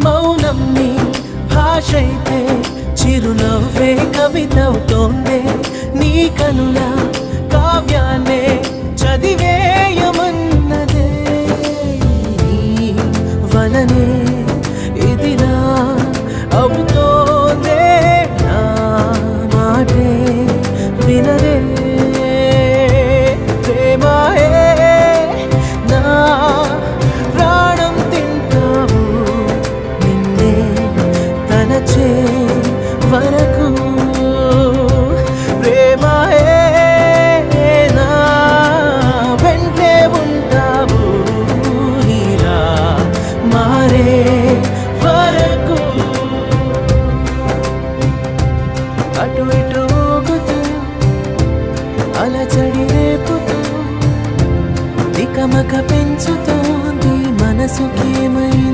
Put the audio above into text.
మౌనం నీ భాషైతే చిరునవ్వే కవితవుతోందే నీ కనుల కావ్యాన్నే చదివేయమన్నదే నీ వలనే ఇదిలా అవుతోందే నా మాటే వినరే ప్రేమాయే నా ప్రాణం తింటావు నిన్నే తలచే వరకు ప్రేమాయే నా వెంటే ఉంటావు ఇలా మారే వరకు అటు ఇటు ఊగుతూ అలచడి రేపుతూ తికమక పెంచుతోంది మనసుకేమైంది